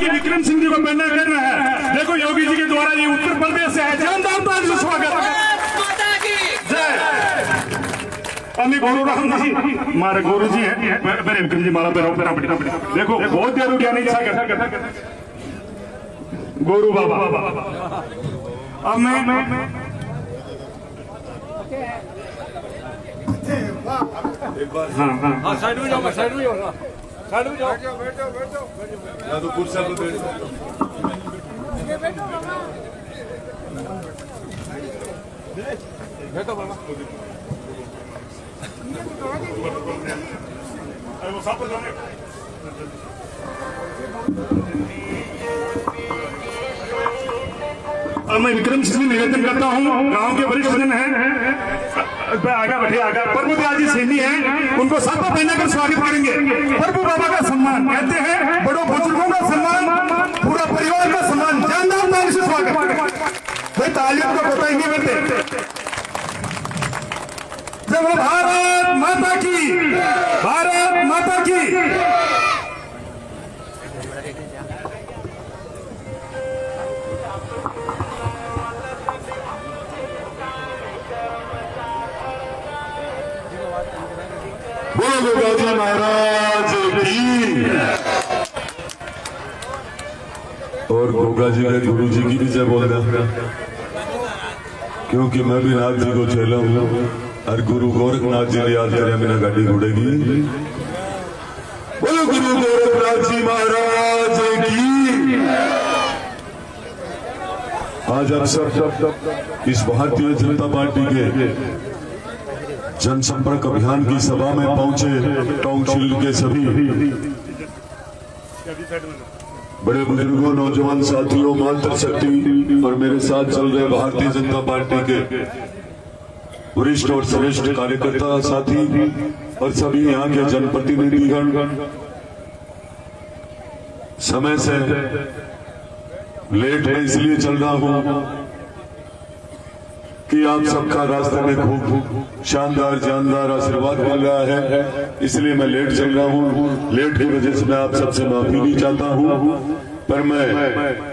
कि विक्रम सिंह जी को प्रेरणा करना है। देखो योगी जी के द्वारा ये उत्तर प्रदेश से है, जानदार स्वागत अमी गुरु राम जी हमारे गुरु जी हैं, मेरे विक्रम जी माला पे देखो बहुत देर क्या नहीं था गुरु बाबा। अब मैं हाँ साइड में जाओ, साइड में जाओ, साइड में जाओ, बैठो बैठो या तो कुर्सी पे बैठो बाबा। वो साथ में जाने और मैं विक्रम सिंह निवेदन करता हूँ, गांव के वरिष्ठ जन हैं, आगे बैठे आगे प्रभु जी सैनी हैं, उनको साफा पहनाकर स्वागत करेंगे। प्रभु बाबा का सम्मान कहते हैं, बड़ों बुजुर्गों का सम्मान, पूरा परिवार का सम्मान, जानदार से स्वागत। भाई तालियों को पता ही नहीं बनते। जब भारत माता की, भारत माता की। बोलो गोगाजी महाराज की और गोगा जी के गुरु जी की भी जय बोल रहा, क्योंकि मैं भी नाथ जी को चेला हूँ और गुरु गोरखनाथ जी ने याद करे मेरा गाड़ी उड़ेगी। बोलो गुरु गोरखनाथ जी महाराज की। आज आप सब इस भारतीय जनता पार्टी के जनसंपर्क अभियान की सभा में पहुंचे टाउनशिल के सभी बड़े बुजुर्गों, नौजवान साथियों, मातृशक्ति और मेरे साथ चल रहे भारतीय जनता पार्टी के वरिष्ठ और श्रेष्ठ कार्यकर्ता साथी और सभी यहाँ के जनप्रतिनिधिगण। समय से लेट है इसलिए चल रहा हूँ कि आप सबका रास्ते में खूब शानदार जानदार आशीर्वाद मिल रहा है, इसलिए मैं लेट चल रहा हूँ। लेट की वजह से मैं आप सबसे माफी भी चाहता हूँ, पर मैं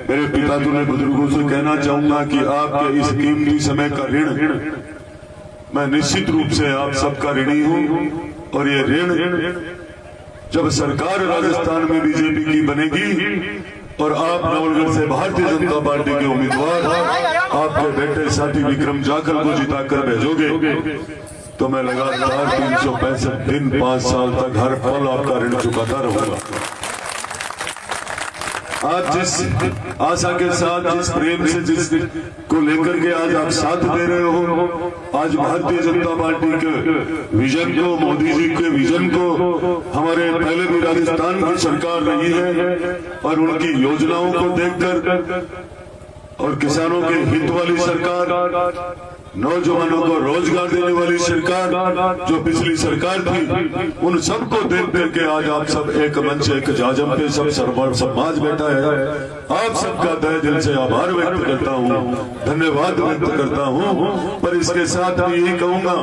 मेरे पिता तुल्य बुजुर्गों से कहना चाहूंगा कि आपके इस कीमती समय का ऋण मैं निश्चित रूप से आप सबका ऋणी हूँ। और ये ऋण जब सरकार राजस्थान में बीजेपी की बनेगी और आप नवलगढ़ से भारतीय जनता पार्टी के उम्मीदवार आपके बेटे साथी विक्रम जाखल को जिताकर भेजोगे तो मैं लगातार 365 दिन 5 साल तक हर पल आपका ऋण चुकाता रहूंगा। आज जिस आशा के साथ, जिस प्रेम से, जिस को लेकर के आज आप साथ दे रहे हो, आज भारतीय जनता पार्टी के विजन को, मोदी जी के विजन को, हमारे पहले भी राजस्थान की सरकार रही है और उनकी योजनाओं को देखकर और किसानों के हित वाली सरकार, नौजवानों को रोजगार देने वाली सरकार जो पिछली सरकार थी, उन सबको देख देख के आज आप सब एक मंच, एक जाजम पे सब समाज बैठा है। आप सबका तहे दिल से आभार व्यक्त करता हूँ, धन्यवाद व्यक्त करता हूँ। पर इसके साथ मैं यही कहूंगा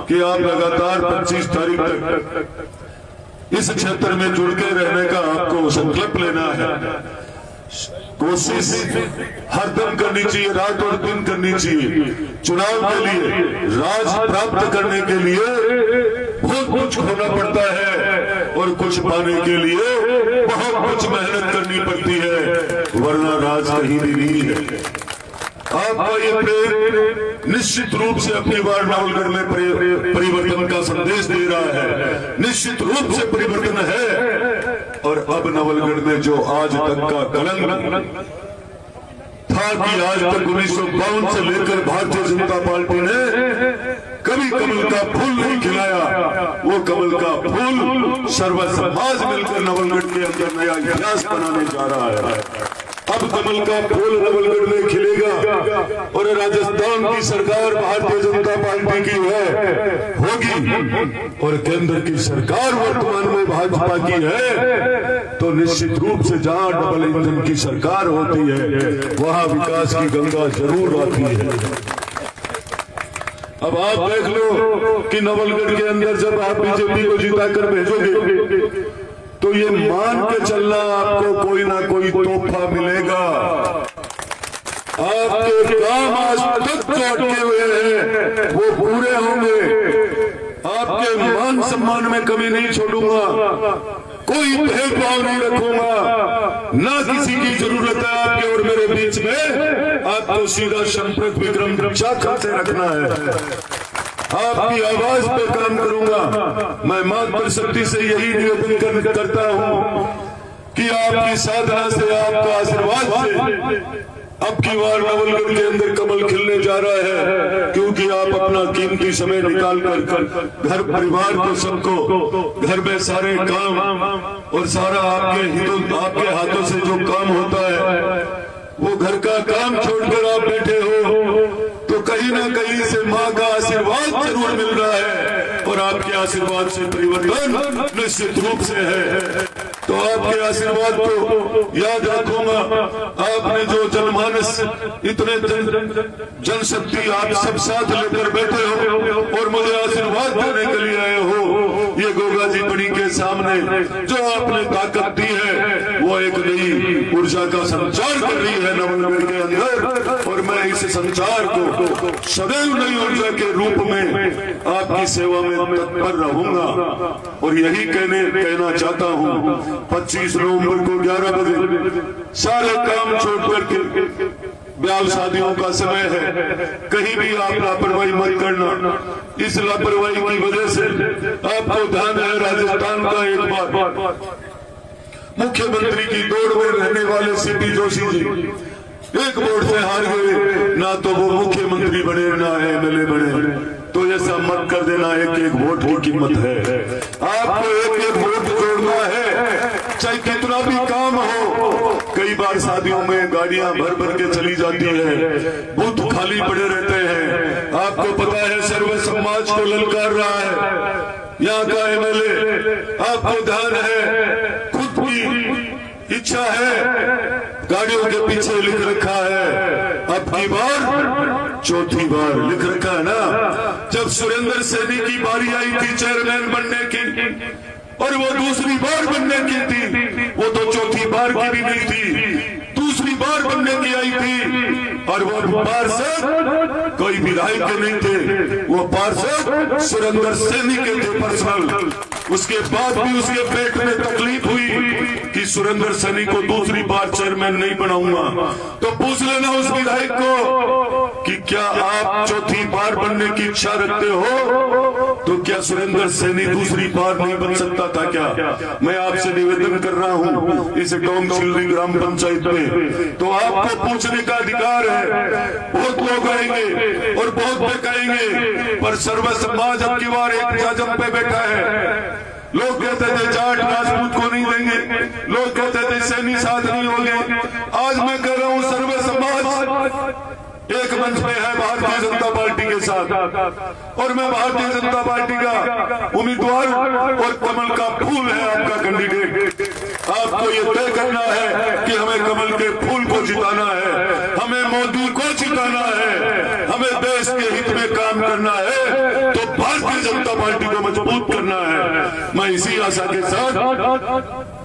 कि आप लगातार 25 तारीख तक इस क्षेत्र में जुड़ के रहने का आपको संकल्प लेना है। कोशिश हरदम करनी चाहिए, रात और दिन करनी चाहिए। चुनाव के लिए, राज प्राप्त करने के लिए बहुत कुछ खोना पड़ता है और कुछ पाने के लिए बहुत कुछ मेहनत करनी पड़ती है, वरना राज कहीं भी नहीं है। आपका ये प्रेम निश्चित रूप से अपनी बार नवलगढ़ में परिवर्तन का संदेश दे रहा है, निश्चित रूप से परिवर्तन है। और अब नवलगढ़ में जो आज तक का कलंक था कि आज तक 1952 से लेकर भारतीय जनता पार्टी ने कभी कमल का फूल नहीं खिलाया, वो कमल का फूल सर्व समाज मिलकर नवलगढ़ के अंदर नया इतिहास बनाने जा रहा है। अब कमल का फूल नवलगढ़ में खिलेगा और राजस्थान की सरकार भारतीय जनता पार्टी की होगी और केंद्र की सरकार वर्तमान में भाजपा की है, तो निश्चित रूप से जहां डबल इंजन की सरकार होती है वहां विकास की गंगा जरूर आती है। अब आप देख लो कि नवलगढ़ के अंदर जब आप बीजेपी को जिताकर भेजोगे तो ये मान के चलना आपको कोई ना कोई तोहफा मिलेगा। आपके काम आज तक जो अटके हुए हैं वो पूरे होंगे। आपके मान सम्मान में कमी नहीं छोड़ूंगा, कोई भेदभाव नहीं रखूंगा, ना किसी की जरूरत है आपके और मेरे बीच में। आपको सीधा संपर्क विक्रम चाखा से रखना है। आपकी आवाज पे काम करूंगा। मैं मातृ शक्ति से यही निवेदन करता हूं कि आपकी साधना से, आपका आशीर्वाद से अब की बार नवलगढ़ के अंदर कमल खिलने जा रहा है, क्योंकि आप अपना कीमती समय निकाल कर घर परिवार को, सबको घर में सारे काम और सारा आपके हाथों से जो काम होता है वो घर का काम छोड़कर आप बैठे हो, तो कहीं ना कहीं से माँ का आशीर्वाद जरूर मिल रहा है और आपके आशीर्वाद से परिवर्तन निश्चित रूप से है। तो आपके आशीर्वाद को याद रखूंगा। आपने जो जनमानस इतने जनशक्ति आप सब साथ लेकर बैठे हो और मुझे आशीर्वाद देने के लिए आए हो, ये गोगा जी बड़ी के सामने जो आपने ताकत दी है वो एक नई ऊर्जा का संचार कर रही है नवलगढ़ के अंदर, और मैं इस संचार को सदैव नई ऊर्जा के रूप में आपकी सेवा में तत्पर रहूंगा। और यही कहना चाहता हूँ, 25 नवंबर को 11 बजे सारे काम छोड़कर के ब्याह शादियों का समय है, कहीं भी आप लापरवाही मत करना। इस लापरवाही की वजह से आपको ध्यान है, राजस्थान का एक बार मुख्यमंत्री की दौड़ में रहने वाले सीपी जोशी जी एक वोट से हार गए, ना तो वो मुख्यमंत्री बने ना एमएलए बने। तो ऐसा मत कर देना, एक वोट की कीमत है। आपको एक वोट जोड़ना है, चाहे कितना भी काम हो। कई बार शादियों में गाड़ियां भर भर के चली जाती है, बूथ खाली पड़े रहते हैं। आपको पता है सर्व समाज को ललकार रहा है यहाँ का एमएलए, आपको ध्यान है, खुद की इच्छा है, गाड़ियों के पीछे लिख रखा है अब की बार चौथी बार लिख रखा है ना। जब सुरेंद्र सैनी की बारी आई थी चेयरमैन बनने की और वो दूसरी बार बनने की थी, वो तो चौथी बार की भी नहीं थी, दूसरी बार बनने की आई थी। और वो पार्षद कोई विधायक के नहीं थे, वो पार्षद सुरेंद्र सैनी के थे पर्सनल। उसके बाद भी उसके पेट में तकलीफ हुई कि सुरेंद्र सैनी को दूसरी बार चेयरमैन नहीं बनाऊंगा। तो पूछ लेना उस विधायक को कि क्या आप चौथी बार बनने की इच्छा रखते हो, तो क्या सुरेंद्र सैनी दूसरी बार नहीं बन सकता था क्या? मैं आपसे निवेदन कर रहा हूं इस डोंग चिल्ली ग्राम पंचायत में, तो आपको पूछने का अधिकार है। बहुत लोग आएंगे और बहुत बहकाएंगे, पर सर्व समाज अब की बार एक जाजम पे बैठा है। लोग कहते थे जाट राजपूत को नहीं देंगे, लोग कहते थे सैनी साथ नहीं होंगे। आज मैं कह रहा हूं सर्व समाज एक मंच पे है भारतीय जनता पार्टी के साथ, और मैं भारतीय जनता पार्टी का उम्मीदवार और कमल का फूल है आपका कैंडिडेट। आपको ये तय करना है कि हमें कमल के फूल को जिताना है, हमें मोदी को जिताना है, हमें देश के हित में काम करना है, तो भारतीय जनता पार्टी को मजबूत करना है। मैं इसी आशा के साथ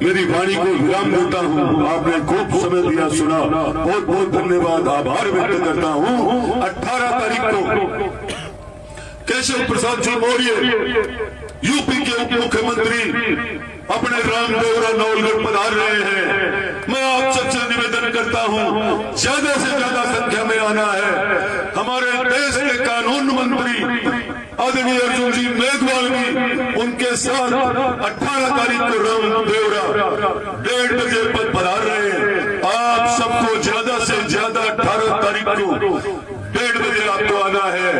मेरी वाणी को विराम देता हूँ। आपने खूब समय दिया, सुना, बहुत बहुत धन्यवाद, आभार व्यक्त करता हूँ। 18 तारीख को केशव प्रसाद जी मौर्य यूपी के उप मुख्यमंत्री अपने रामदेवरा नवलगढ़ पधार रहे हैं। मैं आप सबसे निवेदन करता हूँ ज्यादा से ज्यादा संख्या में आना है। हमारे देश के कानून मंत्री आदरणीय अर्जुन जी मेघवाल भी उनके साथ 18 तारीख को रामदेवरा 1:30 बजे पर पधार रहे हैं। आप सबको ज्यादा से ज्यादा 18 तारीख को 1:30 बजे आपको आना है।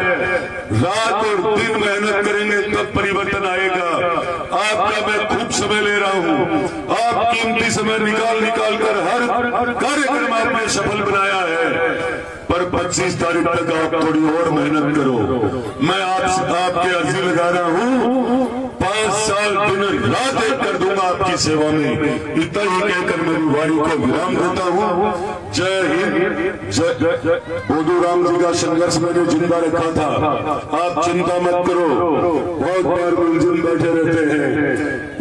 रात और दिन मेहनत करेंगे तब परिवर्तन आएगा। आपका मैं खूब समय ले रहा हूँ, आप कीमती समय निकाल कर हर कार्यक्रम आपने सफल बनाया है, पर 25 तारीख तक आप थोड़ी और मेहनत करो। मैं आपसे आपके अर्जी लगा रहा हूँ 5 साल दिन रात एक कर दूंगा आपकी सेवा में। इतना ही कहकर मेरी वाणी को विराम देता हूँ। जय हिंद। जय बोधूराम जी का संघर्ष मैंने जिंदा रखा था, आप चिंता मत करो। बहुत बार मुलजिम बैठे रहते हैं,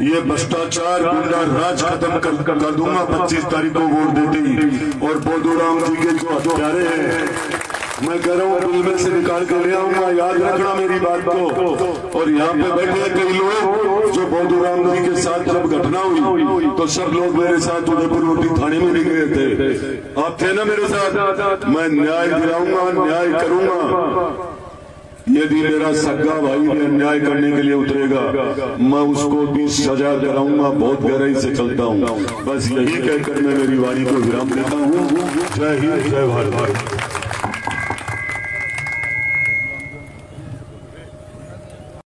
ये भ्रष्टाचार गुंडा राज खत्म कर दूंगा 25 तारीख को वोट देती। और बोधूराम जी के जो हत्यारे हैं मैं कह रहा हूँ दिल में से निकाल कर ले आऊंगा, याद रखना मेरी बात को। और यहाँ पे बैठे हैं कई लोग जो बोधूराम जी के साथ जब घटना हुई तो सब लोग मेरे साथ उदयपुर रोटी थाने में भी गए थे, आप थे ना मेरे साथ। मैं न्याय दिलाऊंगा, न्याय करूंगा। यदि मेरा सगा भाई भी अन्याय करने के लिए उतरेगा मैं उसको भी सजा कराऊंगा। बहुत गहराई से चलता हूँ। बस यही कहकर मैं मेरी वाणी को विराम देता हूँ। जय हिंद, जय भारत।